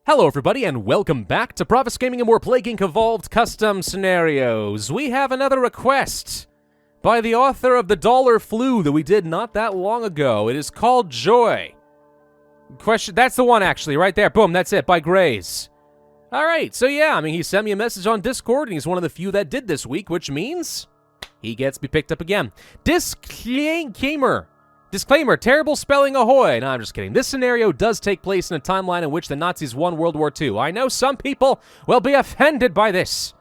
Hello everybody and welcome back to Pravus Gaming and more Plague Inc. Evolved Custom Scenarios. We have another request by the author of the Dollar Flu that we did not that long ago. It is called Joy. That's the one actually, right there. Boom, that's it, by Grays. Alright, so yeah, he sent me a message on Discord and he's one of the few that did this week, which means he gets to be picked up again. Disclaimer, terrible spelling ahoy. No, I'm just kidding. This scenario does take place in a timeline in which the Nazis won World War II. I know some people will be offended by this.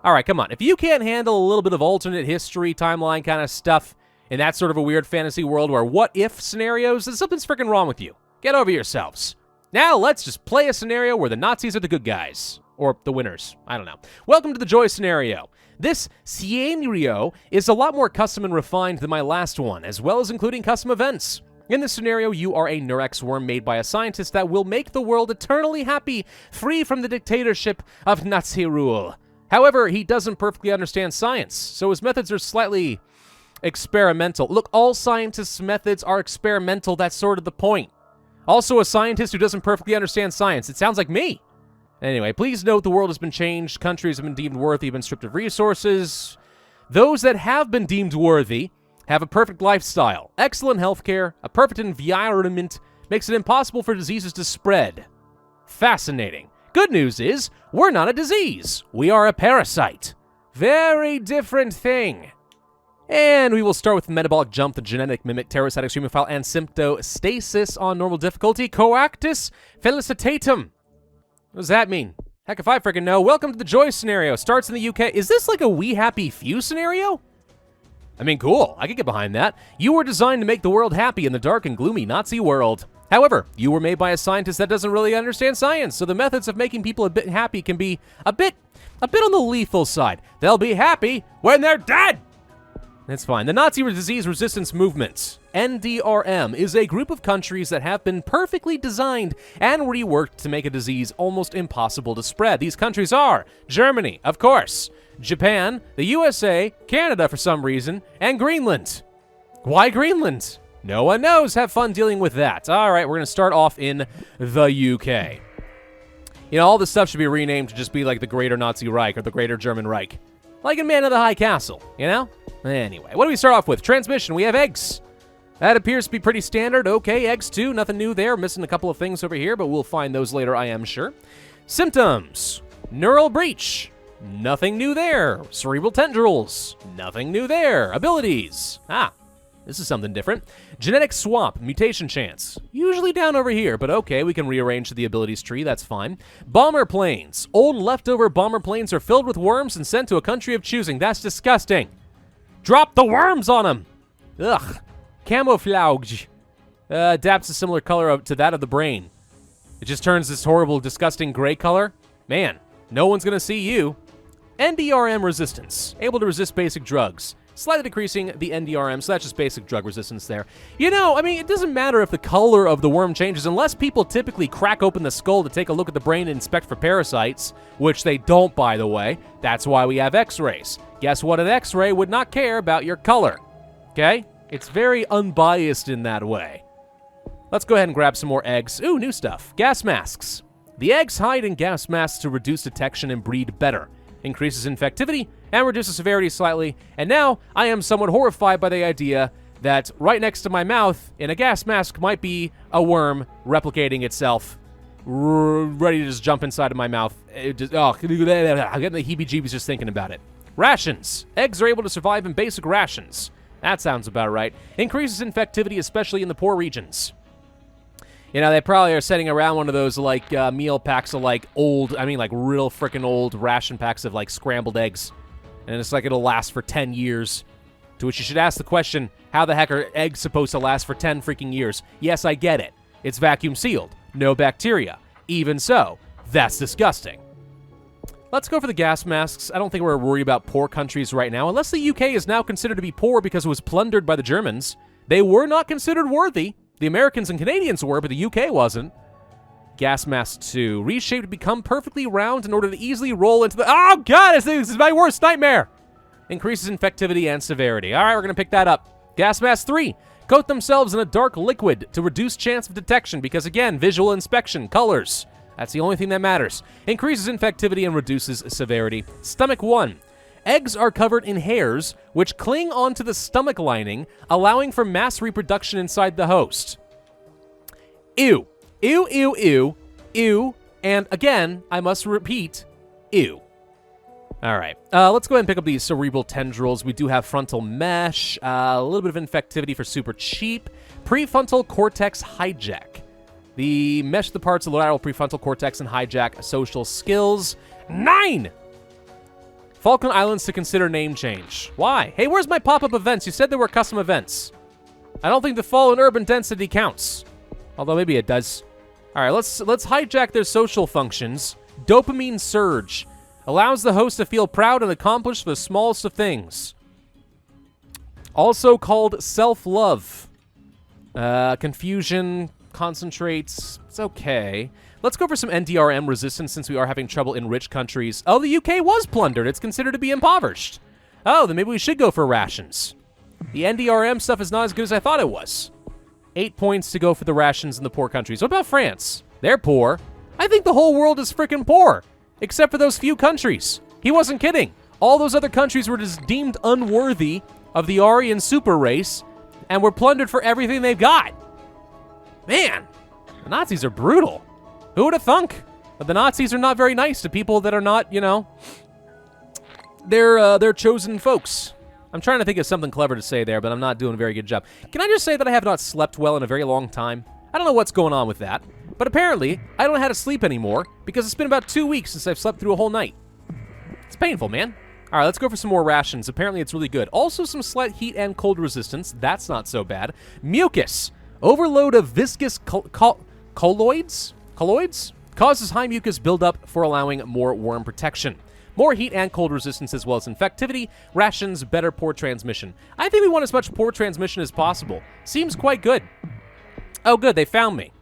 All right, come on. If you can't handle a little bit of alternate history, timeline kind of stuff in that sort of a weird fantasy world where what-if scenarios, then something's freaking wrong with you. Get over yourselves. Now, let's just play a scenario where the Nazis are the good guys. Or the winners. I don't know. Welcome to the Joy scenario. This scenario is a lot more custom and refined than my last one, as well as including custom events. In this scenario, you are a Nurex worm made by a scientist that will make the world eternally happy, free from the dictatorship of Nazi rule. However, he doesn't perfectly understand science, so his methods are slightly experimental. Look, all scientists' methods are experimental, that's sort of the point. Also, a scientist who doesn't perfectly understand science. It sounds like me. Anyway, please note the world has been changed, countries have been deemed worthy, been stripped of resources. Those that have been deemed worthy have a perfect lifestyle, excellent healthcare, a perfect environment, makes it impossible for diseases to spread. Fascinating. Good news is, we're not a disease. We are a parasite. Very different thing. And we will start with Metabolic Jump, the Genetic Mimic, Terrorcytic Extremophile, and Symptostasis on normal difficulty. Coactus Felicitatum. What does that mean? Heck if I freaking know. Welcome to the Joy scenario. Starts in the UK. Is this like a We Happy Few scenario? Cool. I could get behind that. You were designed to make the world happy in the dark and gloomy Nazi world. However, you were made by a scientist that doesn't really understand science, so the methods of making people a bit happy can be a bit on the lethal side. They'll be happy when they're dead! That's fine. The Nazi Disease Resistance Movement, NDRM, is a group of countries that have been perfectly designed and reworked to make a disease almost impossible to spread. These countries are Germany, of course, Japan, the USA, Canada for some reason, and Greenland. Why Greenland? No one knows. Have fun dealing with that. All right, we're going to start off in the UK. All this stuff should be renamed to just be like the Greater Nazi Reich or the Greater German Reich. Like in Man of the High Castle, Anyway, what do we start off with? Transmission, we have eggs. That appears to be pretty standard. Okay, eggs too, nothing new there. Missing a couple of things over here, but we'll find those later, I am sure. Symptoms, neural breach. Nothing new there. Cerebral tendrils. Nothing new there. Abilities. This is something different. Genetic swap, mutation chance. Usually down over here, but okay, we can rearrange the abilities tree, that's fine. Bomber planes. Old leftover bomber planes are filled with worms and sent to a country of choosing. That's disgusting. Drop the worms on them! Ugh. Camouflage. Adapts a similar color to that of the brain. It just turns this horrible, disgusting gray color. Man, no one's gonna see you. NDRM resistance. Able to resist basic drugs. Slightly decreasing the NDRM, so that's just basic drug resistance there. It doesn't matter if the color of the worm changes, unless people typically crack open the skull to take a look at the brain and inspect for parasites, which they don't, by the way. That's why we have x-rays. Guess what? An x-ray would not care about your color. Okay? It's very unbiased in that way. Let's go ahead and grab some more eggs. Ooh, new stuff. Gas masks. The eggs hide in gas masks to reduce detection and breed better. Increases infectivity and reduces severity slightly. And now I am somewhat horrified by the idea that right next to my mouth in a gas mask might be a worm replicating itself, ready to just jump inside of my mouth. I'm getting the heebie-jeebies just thinking about it. Rations. Eggs are able to survive in basic rations. That sounds about right. Increases infectivity, especially in the poor regions. They probably are setting around one of those, meal packs of, real frickin' old ration packs of, scrambled eggs. And it's it'll last for 10 years. To which you should ask the question, how the heck are eggs supposed to last for 10 freaking years? Yes, I get it. It's vacuum sealed. No bacteria. Even so, that's disgusting. Let's go for the gas masks. I don't think we're worried about poor countries right now, unless the UK is now considered to be poor because it was plundered by the Germans. They were not considered worthy. The Americans and Canadians were, but the UK wasn't. Gas mask 2. Reshaped to become perfectly round in order to easily roll into the... Oh, God! This is my worst nightmare! Increases infectivity and severity. All right, we're going to pick that up. Gas mask 3. Coat themselves in a dark liquid to reduce chance of detection because, again, visual inspection, colors. That's the only thing that matters. Increases infectivity and reduces severity. Stomach 1. Eggs are covered in hairs, which cling onto the stomach lining, allowing for mass reproduction inside the host. Ew. Ew, ew, ew, ew, and again, I must repeat, ew. All right, let's go ahead and pick up these cerebral tendrils. We do have frontal mesh, a little bit of infectivity for super cheap. Prefrontal cortex hijack. The mesh the parts of the lateral prefrontal cortex and hijack social skills. 9! Falkland Islands to consider name change. Why? Hey, where's my pop-up events? You said there were custom events. I don't think the fall in urban density counts. Although maybe it does. All right, let's hijack their social functions. Dopamine surge. Allows the host to feel proud and accomplished for the smallest of things. Also called self-love. Confusion, concentrates. It's okay. Let's go for some NDRM resistance since we are having trouble in rich countries. Oh, the UK was plundered. It's considered to be impoverished. Oh, then maybe we should go for rations. The NDRM stuff is not as good as I thought it was. 8 points to go for the rations in the poor countries. What about France? They're poor. I think the whole world is freaking poor, except for those few countries. He wasn't kidding. All those other countries were just deemed unworthy of the Aryan super race and were plundered for everything they've got. Man, the Nazis are brutal. Who would have thunk? But the Nazis are not very nice to people that are not, you know, they're chosen folks. I'm trying to think of something clever to say there, but I'm not doing a very good job. Can I just say that I have not slept well in a very long time? I don't know what's going on with that, but apparently I don't know how to sleep anymore because it's been about 2 weeks since I've slept through a whole night. It's painful, man. All right, let's go for some more rations. Apparently it's really good. Also some slight heat and cold resistance. That's not so bad. Mucus. Overload of viscous colloids causes high mucus buildup for allowing more worm protection. More heat and cold resistance as well as infectivity. Rations, better pore transmission. I think we want as much pore transmission as possible. Seems quite good. Oh, good, they found me.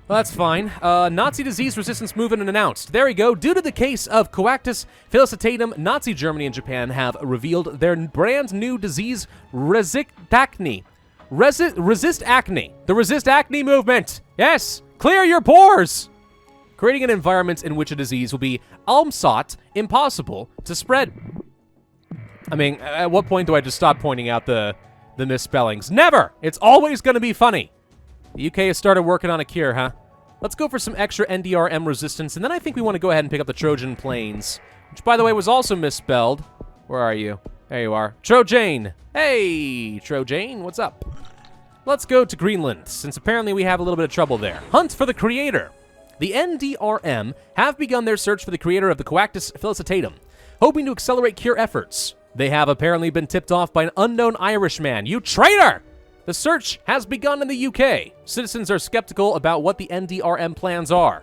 Well, that's fine. Nazi disease resistance movement announced. There we go. Due to the case of Coactus felicitatum, Nazi Germany and Japan have revealed their brand new disease, resist acne. Resist acne. The resist acne movement. Yes, clear your pores. Creating an environment in which a disease will be impossible to spread. I mean, at what point do I just stop pointing out the misspellings? Never! It's always going to be funny. The UK has started working on a cure, huh? Let's go for some extra NDRM resistance, and then I think we want to go ahead and pick up the Trojan planes, which, by the way, was also misspelled. Where are you? There you are. Trojan. Hey, Trojan, what's up? Let's go to Greenland, since apparently we have a little bit of trouble there. Hunt for the creator. The NDRM have begun their search for the creator of the Coactus felicitatum, hoping to accelerate cure efforts. They have apparently been tipped off by an unknown Irishman. You traitor! The search has begun in the UK. Citizens are skeptical about what the NDRM plans are.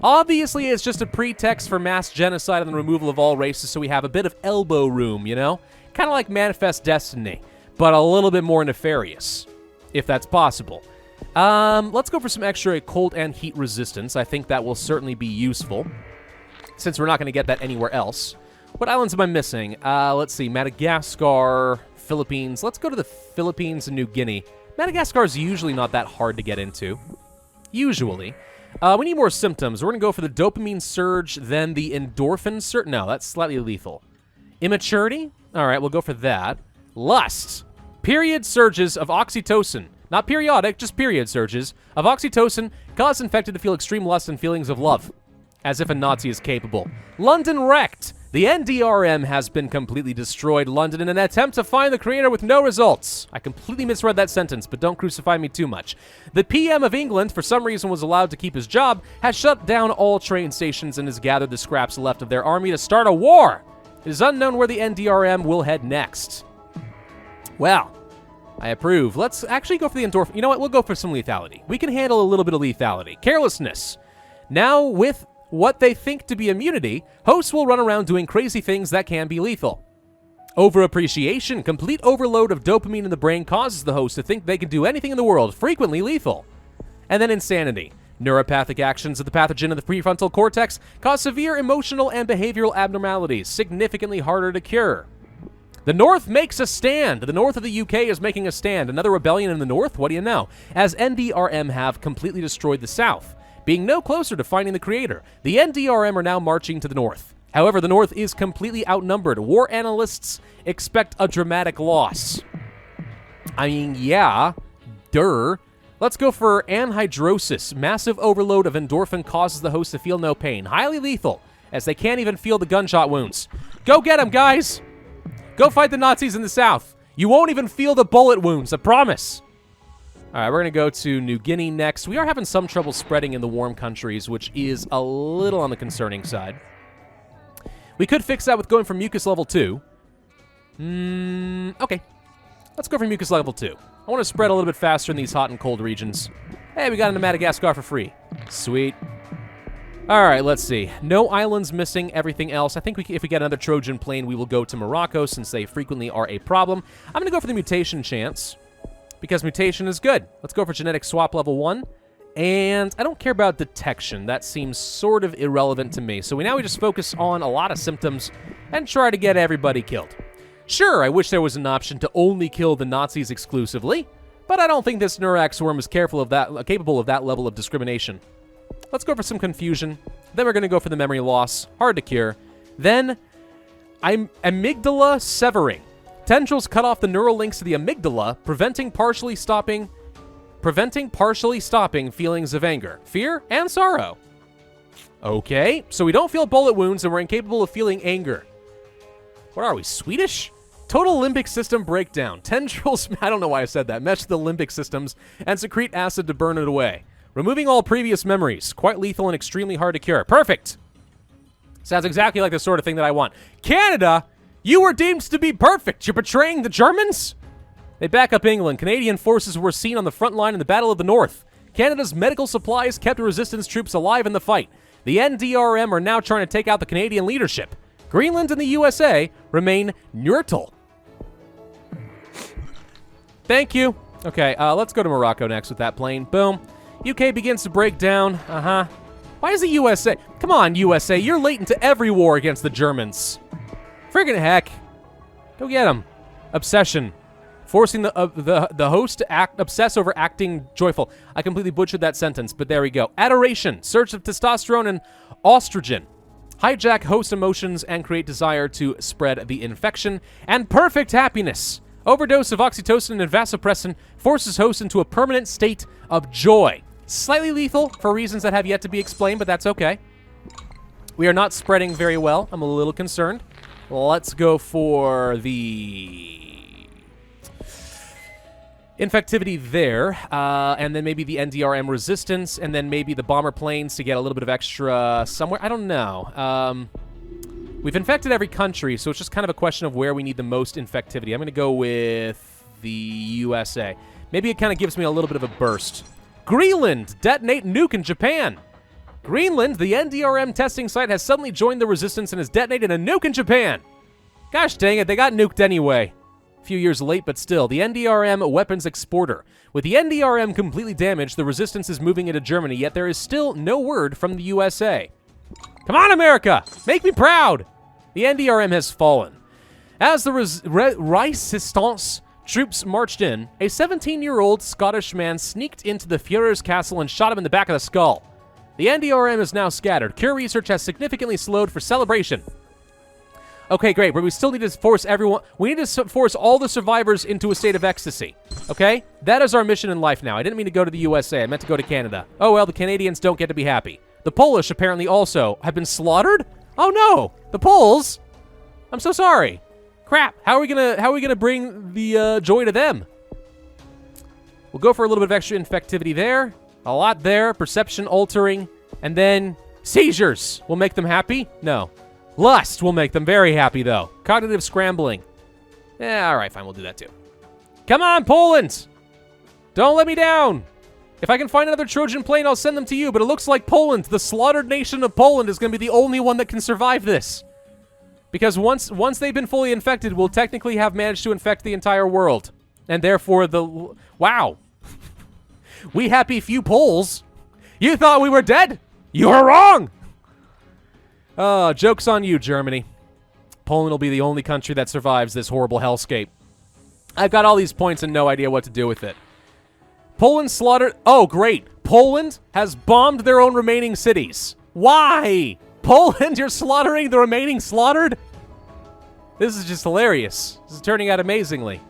Obviously, it's just a pretext for mass genocide and the removal of all races, so we have a bit of elbow room, you know? Kind of like Manifest Destiny, but a little bit more nefarious, if that's possible. Let's go for some extra cold and heat resistance. I think that will certainly be useful, since we're not going to get that anywhere else. What islands am I missing? Let's see, Madagascar, Philippines. Let's go to the Philippines and New Guinea. Madagascar is usually not that hard to get into. Usually. We need more symptoms. We're going to go for the dopamine surge, then the endorphin surge. No, that's slightly lethal. Immaturity? All right, we'll go for that. Lust. Period surges of oxytocin. Not periodic, just period surges of oxytocin cause infected to feel extreme lust and feelings of love. As if a Nazi is capable. London wrecked. The NDRM has been completely destroyed London in an attempt to find the creator with no results. I completely misread that sentence, but don't crucify me too much. The PM of England, for some reason, was allowed to keep his job, has shut down all train stations and has gathered the scraps left of their army to start a war. It is unknown where the NDRM will head next. Well, I approve. Let's actually go for the endorphin. You know what? We'll go for some lethality. We can handle a little bit of lethality. Carelessness. Now, with what they think to be immunity, hosts will run around doing crazy things that can be lethal. Overappreciation. Complete overload of dopamine in the brain causes the host to think they can do anything in the world, frequently lethal. And then insanity. Neuropathic actions of the pathogen in the prefrontal cortex cause severe emotional and behavioral abnormalities, significantly harder to cure. The North makes a stand. The North of the UK is making a stand. Another rebellion in the North? What do you know? As NDRM have completely destroyed the South. being no closer to finding the creator. The NDRM are now marching to the north. However, the north is completely outnumbered. War analysts expect a dramatic loss. I mean, yeah, Let's go for anhydrosis. Massive overload of endorphin causes the host to feel no pain. Highly lethal, as they can't even feel the gunshot wounds. Go get them, guys! Go fight the Nazis in the south. You won't even feel the bullet wounds, I promise. All right, we're going to go to New Guinea next. We are having some trouble spreading in the warm countries, which is a little on the concerning side. We could fix that with going for mucus level 2. Okay. Let's go for mucus level 2. I want to spread a little bit faster in these hot and cold regions. Hey, we got into Madagascar for free. Sweet. All right, let's see. No islands missing, everything else. I think if we get another Trojan plane, we will go to Morocco, since they frequently are a problem. I'm going to go for the mutation chance, because mutation is good. Let's go for genetic swap level 1. And I don't care about detection. That seems sort of irrelevant to me. So we just focus on a lot of symptoms and try to get everybody killed. Sure, I wish there was an option to only kill the Nazis exclusively, but I don't think this Neurax worm is capable of that level of discrimination. Let's go for some confusion. Then we're going to go for the memory loss. Hard to cure. Then, amygdala severing. Tendrils cut off the neural links to the amygdala, preventing partially stopping feelings of anger, fear, and sorrow. Okay, so we don't feel bullet wounds and we're incapable of feeling anger. What are we, Swedish? Total limbic system breakdown. Tendrils, I don't know why I said that, mesh the limbic systems and secrete acid to burn it away. Removing all previous memories. Quite lethal and extremely hard to cure. Perfect! Sounds exactly like the sort of thing that I want. Canada, you were deemed to be perfect. You're betraying the Germans? They back up England. Canadian forces were seen on the front line in the Battle of the North. Canada's medical supplies kept resistance troops alive in the fight. The NDRM are now trying to take out the Canadian leadership. Greenland and the USA remain neutral. Thank you. Okay, let's go to Morocco next with that plane. Boom. UK begins to break down. Why is the USA? Come on, USA. You're late into every war against the Germans. Friggin' heck. Go get them. Obsession. Forcing the host to obsess over acting joyful. I completely butchered that sentence, but there we go. Adoration. Surge of testosterone and estrogen. Hijack host emotions and create desire to spread the infection. And perfect happiness. Overdose of oxytocin and vasopressin forces host into a permanent state of joy. Slightly lethal for reasons that have yet to be explained, but that's okay. We are not spreading very well. I'm a little concerned. Let's go for the infectivity there, and then maybe the NDRM resistance, and then maybe the bomber planes to get a little bit of extra somewhere. I don't know. We've infected every country, so it's just kind of a question of where we need the most infectivity. I'm going to go with the USA. Maybe it kind of gives me a little bit of a burst. Greenland! Detonate nuke in Japan! Greenland, the NDRM testing site, has suddenly joined the resistance and has detonated a nuke in Japan! Gosh dang it, they got nuked anyway. A few years late, but still. The NDRM weapons exporter. With the NDRM completely damaged, the resistance is moving into Germany, yet there is still no word from the USA. Come on, America! Make me proud! The NDRM has fallen. As the Resistance troops marched in, a 17-year-old Scottish man sneaked into the Führer's castle and shot him in the back of the skull. The NDRM is now scattered. Cure research has significantly slowed for celebration. Okay, great, but we still need to force everyone... We need to force all the survivors into a state of ecstasy. Okay? That is our mission in life now. I didn't mean to go to the USA. I meant to go to Canada. Oh, well, the Canadians don't get to be happy. The Polish apparently also have been slaughtered? Oh no! The Poles? I'm so sorry. Crap, how are we gonna bring the joy to them? We'll go for a little bit of extra infectivity there. A lot there. Perception altering. And then seizures will make them happy? No. Lust will make them very happy, though. Cognitive scrambling. Yeah, all right, fine, we'll do that too. Come on, Poland! Don't let me down! If I can find another Trojan plane, I'll send them to you, but it looks like Poland, the slaughtered nation of Poland, is going to be the only one that can survive this. Because once they've been fully infected, we'll technically have managed to infect the entire world. And therefore, wow. We happy few Poles. You thought we were dead? You were wrong! Joke's on you, Germany. Poland will be the only country that survives this horrible hellscape. I've got all these points and no idea what to do with it. Poland slaughtered... Oh, great. Poland has bombed their own remaining cities. Why? Poland, you're slaughtering the remaining slaughtered? This is just hilarious. This is turning out amazingly.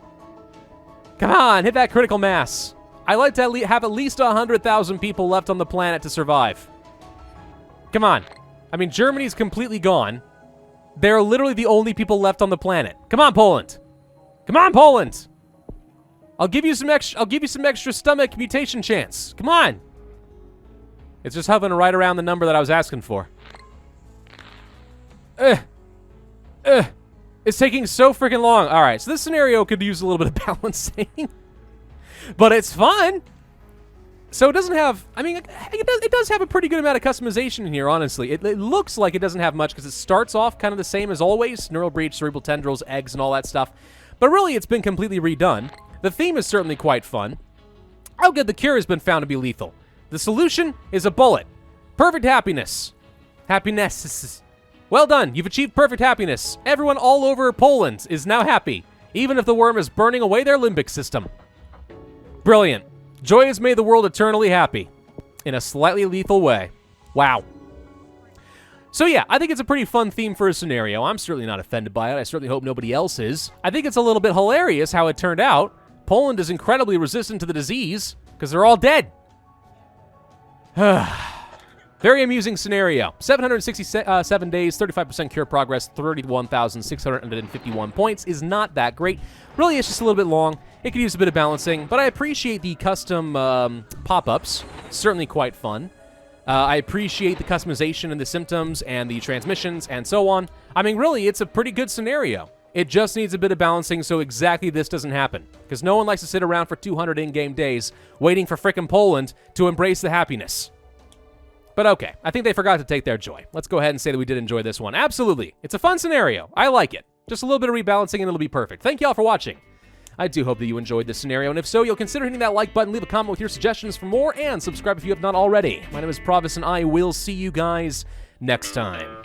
Come on, hit that critical mass. I like to have at least 100,000 people left on the planet to survive. Come on. I mean, Germany's completely gone. They're literally the only people left on the planet. Come on, Poland. Come on, Poland. I'll give you some extra stomach mutation chance. Come on. It's just hovering right around the number that I was asking for. It's taking so freaking long. All right, so this scenario could use a little bit of balancing. But it's fun. So it doesn't have, I mean, it does have a pretty good amount of customization in here, honestly. It looks like it doesn't have much because it starts off kind of the same as always. Neural breach, cerebral tendrils, eggs, and all that stuff. But really, it's been completely redone. The theme is certainly quite fun. Oh good, the cure has been found to be lethal. The solution is a bullet. Perfect happiness. Happiness. Well done, you've achieved perfect happiness. Everyone all over Poland is now happy, even if the worm is burning away their limbic system. Brilliant. Joy has made the world eternally happy. In a slightly lethal way. Wow. So yeah, I think it's a pretty fun theme for a scenario. I'm certainly not offended by it. I certainly hope nobody else is. I think it's a little bit hilarious how it turned out. Poland is incredibly resistant to the disease because they're all dead. Very amusing scenario. 767 days, 35% cure progress, 31,651 points is not that great. Really, it's just a little bit long. It could use a bit of balancing, but I appreciate the custom pop-ups. Certainly quite fun. I appreciate the customization and the symptoms and the transmissions and so on. I mean, really, it's a pretty good scenario. It just needs a bit of balancing so exactly this doesn't happen. Because no one likes to sit around for 200 in-game days waiting for frickin' Poland to embrace the happiness. But okay, I think they forgot to take their joy. Let's go ahead and say that we did enjoy this one. Absolutely. It's a fun scenario. I like it. Just a little bit of rebalancing and it'll be perfect. Thank y'all for watching. I do hope that you enjoyed this scenario, and if so, you'll consider hitting that like button, leave a comment with your suggestions for more, and subscribe if you have not already. My name is Pravus, and I will see you guys next time.